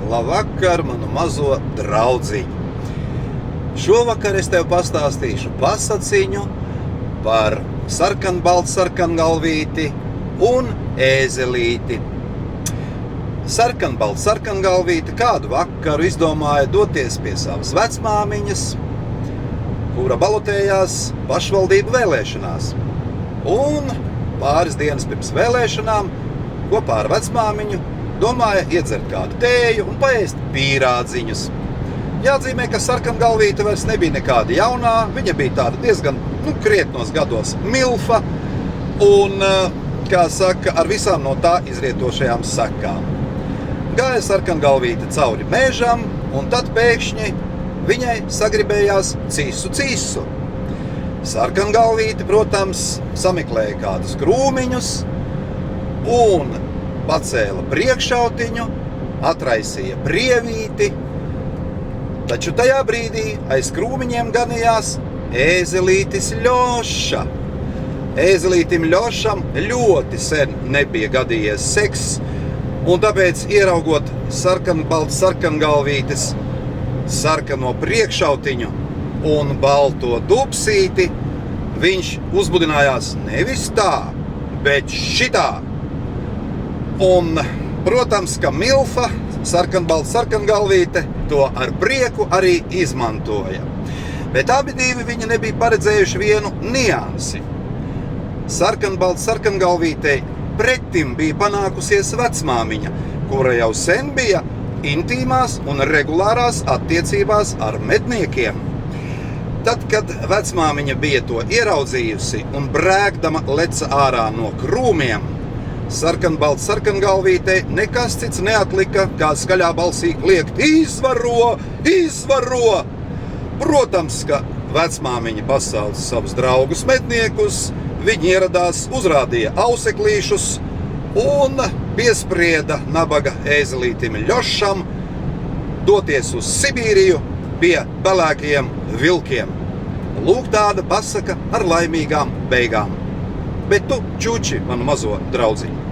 Labvakar, manu mazo draudziņu! Šovakar es tev pastāstīšu pasaciņu par sarkanbaltu sarkangalvīti un ēzelīti. Sarkanbalta sarkangalvīte kādu vakaru izdomāja doties pie savas vecmāmiņas, kura balotējās pašvaldību vēlēšanās. Un pāris dienas pirms vēlēšanām kopā ar vecmāmiņu domāja iedzert kādu tēju un paēst pīrādziņus. Jāatzīmē, ka sarkangalvīte vairs nebija nekāda jaunā, viņa bija tāda diezgan krietnos gados milfa un, kā saka, ar visām no tā izrietošajām sekām. Gāja sarkangalvīte cauri mežam, un tad pēkšņi viņai sagribējās cisu. Sarkangalvīte, protams, sameklēja kādus krūmiņus un pacēla priekšautiņu, atraisīja brievīti, taču tajā brīdī aiz krūmiņiem ganījās ēzelītis Ļoša. Ēzelītim Ļošam ļoti sen nebija gadījies sekss, un tāpēc, ieraugot sarkanbaltu sarkangalvītes sarkano priekšautiņu un balto dubsīti, viņš uzbudinājās nevis tā, bet šitā. Un, protams, ka milfa, sarkanbalta sarkangalvīte, to ar prieku arī izmantoja. Bet abi divi viņi nebija paredzējuši vienu niansi. Sarkanbalta sarkangalvītei pretim bija panākusies vecmāmiņa, kura jau sen bija intīmās un regulārās attiecībās ar medniekiem. Tad, kad vecmāmiņa bija to ieraudzījusi un brēkdama leca ārā no krūmiem, sarkanbalta sarkangalvītei nekas cits neatlika, kā skaļā balsī kliegt: "Izvaro! Izvaro!" Protams, ka vecmāmiņa pasauca savus draugus medniekus, viņi ieradās, uzrādīja auseklīšus un piesprieda nabaga ēzelītim Ļošam doties uz Sibīriju pie pelēkajiem vilkiem. Lūk, tāda pasaka ar laimīgām beigām. Bet tu, čuči, manu mazo draudziņu!